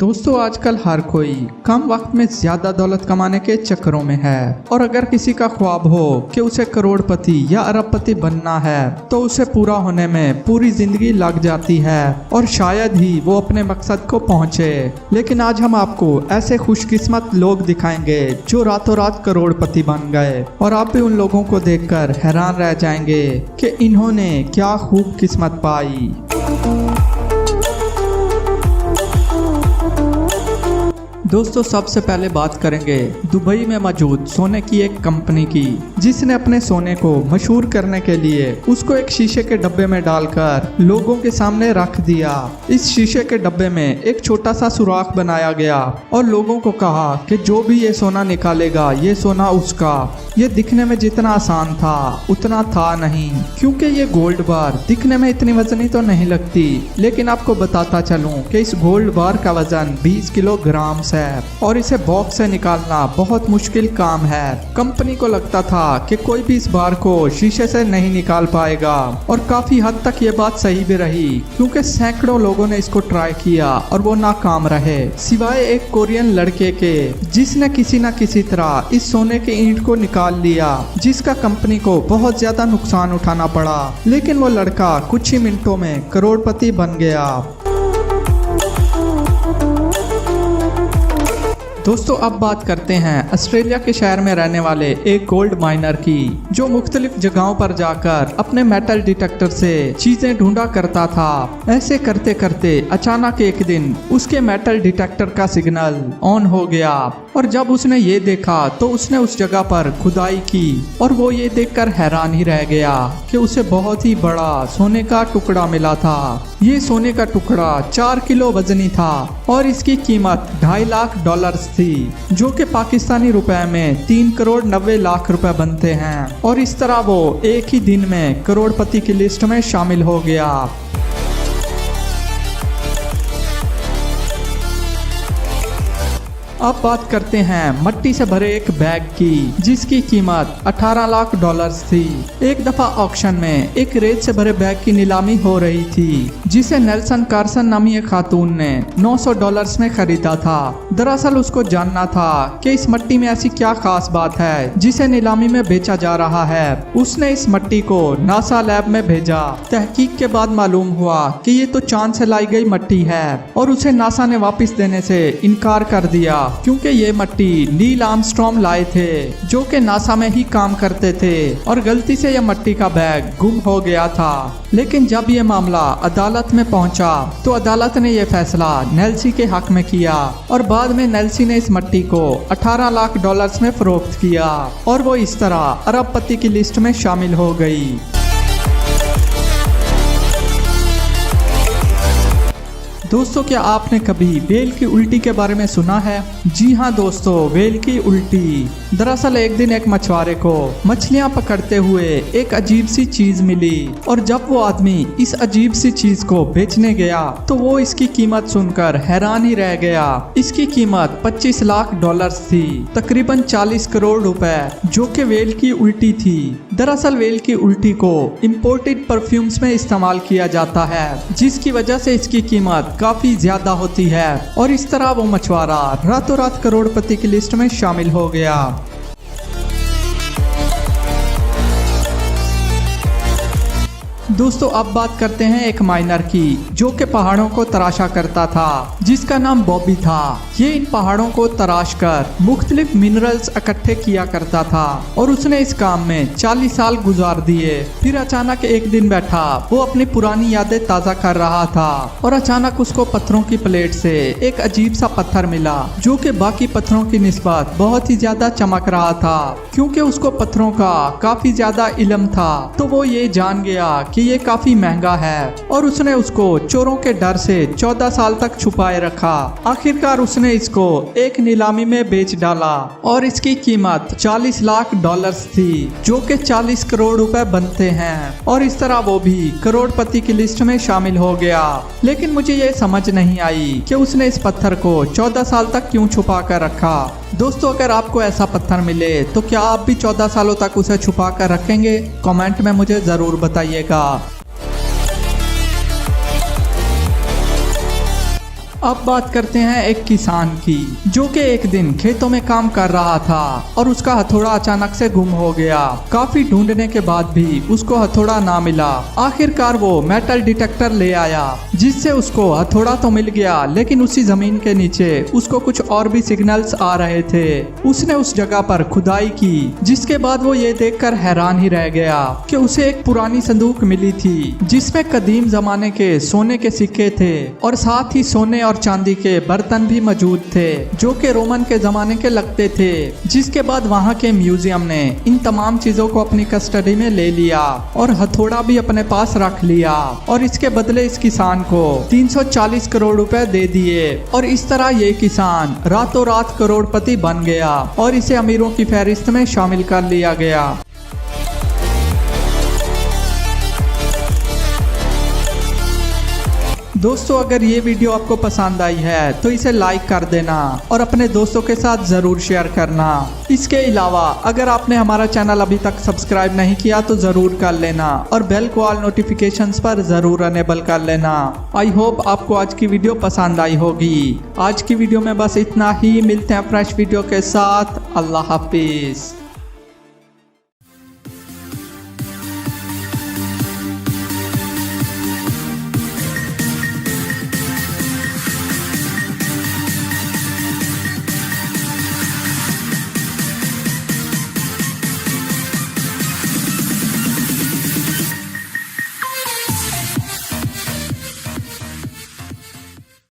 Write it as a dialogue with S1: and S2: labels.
S1: दोस्तों आजकल हर कोई कम वक्त में ज्यादा दौलत कमाने के चक्करों में है और अगर किसी का ख्वाब हो कि उसे करोड़पति या अरबपति बनना है तो उसे पूरा होने में पूरी जिंदगी लग जाती है और शायद ही वो अपने मकसद को पहुंचे। लेकिन आज हम आपको ऐसे खुशकिस्मत लोग दिखाएंगे जो रातों रात करोड़पति बन गए और आप भी उन लोगों को देखकर हैरान रह जाएंगे कि इन्होंने क्या खूब किस्मत पाई। दोस्तों सबसे पहले बात करेंगे दुबई में मौजूद सोने की एक कंपनी की, जिसने अपने सोने को मशहूर करने के लिए उसको एक शीशे के डब्बे में डालकर लोगों के सामने रख दिया। इस शीशे के डब्बे में एक छोटा सा सुराख बनाया गया और लोगों को कहा कि जो भी ये सोना निकालेगा ये सोना उसका। ये दिखने में जितना आसान था उतना था नहीं, क्योंकि ये गोल्ड बार दिखने में इतनी वजनी तो नहीं लगती। लेकिन आपको बताता चलूं कि इस गोल्ड बार का वजन 20 किलोग्राम है और इसे बॉक्स से निकालना बहुत मुश्किल काम है। कंपनी को लगता था कि कोई भी इस बार को शीशे से नहीं निकाल पाएगा और काफी हद तक ये बात सही भी रही, क्योंकि सैकड़ों लोगों ने इसको ट्राई किया और वो नाकाम रहे, सिवाय एक कोरियन लड़के के जिसने किसी न किसी तरह इस सोने के ईंट को निकाल लिया, जिसका कंपनी को बहुत ज्यादा नुकसान उठाना पड़ा। लेकिन वो लड़का कुछ ही मिनटों में करोड़पति बन गया। दोस्तों अब बात करते हैं ऑस्ट्रेलिया के शहर में रहने वाले एक गोल्ड माइनर की, जो मुख्तलिफ जगहों पर जाकर अपने मेटल डिटेक्टर से चीजें ढूंढा करता था। ऐसे करते करते अचानक एक दिन उसके मेटल डिटेक्टर का सिग्नल ऑन हो गया और जब उसने ये देखा तो उसने उस जगह पर खुदाई की और वो ये देखकर हैरान ही रह गया कि उसे बहुत ही बड़ा सोने का टुकड़ा मिला था। ये सोने का टुकड़ा 4 किलो वजनी था और इसकी कीमत $2.5 लाख थी, जो कि पाकिस्तानी रुपए में 3 करोड़ 90 लाख रुपए बनते हैं। और इस तरह वो एक ही दिन में करोड़पति की लिस्ट में शामिल हो गया। अब बात करते हैं मट्टी से भरे एक बैग की, जिसकी कीमत $18 लाख थी। एक दफा ऑक्शन में एक रेत से भरे बैग की नीलामी हो रही थी, जिसे नेल्सन कार्सन नामी एक खातून ने $900 में खरीदा था। दरअसल उसको जानना था कि इस मट्टी में ऐसी क्या खास बात है जिसे नीलामी में बेचा जा रहा है। उसने इस मट्टी को नासा लैब में भेजा। तहकीक के बाद मालूम हुआ कि ये तो चांद से लाई गई मट्टी है और उसे नासा ने वापस देने से इनकार कर दिया, क्योंकि ये मट्टी नील आर्मस्ट्रॉन्ग लाए थे, जो कि नासा में ही काम करते थे और गलती से यह मट्टी का बैग गुम हो गया था। लेकिन जब ये मामला अदालत में पहुंचा तो अदालत ने यह फैसला नेल्सी के हक में किया और बाद में नेल्सी ने इस मट्टी को $18 लाख में फरोख्त किया और वो इस तरह अरबपति की लिस्ट में शामिल हो गई। दोस्तों क्या आपने कभी वेल की उल्टी के बारे में सुना है? जी हाँ दोस्तों, वेल की उल्टी। दरअसल एक दिन एक मछुआरे को मछलियाँ पकड़ते हुए एक अजीब सी चीज मिली और जब वो आदमी इस अजीब सी चीज को बेचने गया तो वो इसकी कीमत सुनकर हैरान ही रह गया। इसकी कीमत $25 लाख थी, तकरीबन 40 करोड़ रुपए, जो कि वेल की उल्टी थी। दरअसल वेल की उल्टी को इम्पोर्टेड परफ्यूम्स में इस्तेमाल किया जाता है, जिसकी वजह से इसकी कीमत काफी ज्यादा होती है और इस तरह वो मछुआरा रातों रात करोड़पति की लिस्ट में शामिल हो गया। दोस्तों अब बात करते हैं एक माइनर की, जो कि पहाड़ों को तराशा करता था, जिसका नाम बॉबी था। ये इन पहाड़ों को तराश कर मुख्तलिफ मिनरल्स इकट्ठे किया करता था और उसने इस काम में 40 साल गुजार दिए। फिर अचानक एक दिन बैठा वो अपनी पुरानी यादें ताज़ा कर रहा था और अचानक उसको पत्थरों की प्लेट से एक अजीब सा पत्थर मिला, जो कि बाकी पत्थरों की निस्बत बहुत ही ज्यादा चमक रहा था। क्योंकि उसको पत्थरों का काफी ज्यादा इल्म था तो वो ये जान गया कि ये काफी महंगा है और उसने उसको चोरों के डर से 14 साल तक छुपाए रखा। आखिरकार उसने इसको एक नीलामी में बेच डाला और इसकी कीमत $40 लाख थी, जो कि 40 करोड़ रुपए बनते हैं और इस तरह वो भी करोड़पति की लिस्ट में शामिल हो गया। लेकिन मुझे ये समझ नहीं आई कि उसने इस पत्थर को 14 साल तक क्यों छुपा कर रखा। दोस्तों अगर आपको ऐसा पत्थर मिले तो क्या आप भी 14 सालों तक उसे छुपा कर रखेंगे? कमेंट में मुझे जरूर बताइएगा। अब बात करते हैं एक किसान की, जो कि एक दिन खेतों में काम कर रहा था और उसका हथौड़ा अचानक से गुम हो गया। काफी ढूंढने के बाद भी उसको हथौड़ा ना मिला। आखिरकार वो मेटल डिटेक्टर ले आया, जिससे उसको हथौड़ा तो मिल गया, लेकिन उसी जमीन के नीचे उसको कुछ और भी सिग्नल्स आ रहे थे। उसने उस जगह पर खुदाई की, जिसके बाद वो ये देखकर हैरान ही रह गया कि उसे एक पुरानी संदूक मिली थी, जिसमें कदीम जमाने के सोने के सिक्के थे और साथ ही सोने और चांदी के बर्तन भी मौजूद थे, जो कि रोमन के जमाने के लगते थे। जिसके बाद वहाँ के म्यूजियम ने इन तमाम चीजों को अपनी कस्टडी में ले लिया और हथौड़ा भी अपने पास रख लिया और इसके बदले इस किसान को 340 करोड़ रुपए दे दिए। और इस तरह ये किसान रातों रात करोड़पति बन गया और इसे अमीरों की फहरिस्त में शामिल कर लिया गया। दोस्तों, अगर ये वीडियो आपको पसंद आई है तो इसे लाइक कर देना और अपने दोस्तों के साथ ज़रूर शेयर करना। इसके अलावा अगर आपने हमारा चैनल अभी तक सब्सक्राइब नहीं किया तो ज़रूर कर लेना और बेल को ऑल नोटिफिकेशंस पर ज़रूर अनेबल कर लेना। आई होप आपको आज की वीडियो पसंद आई होगी। आज की वीडियो में बस इतना ही। मिलते हैं फ्रेश वीडियो के साथ। अल्लाह हाफिज़।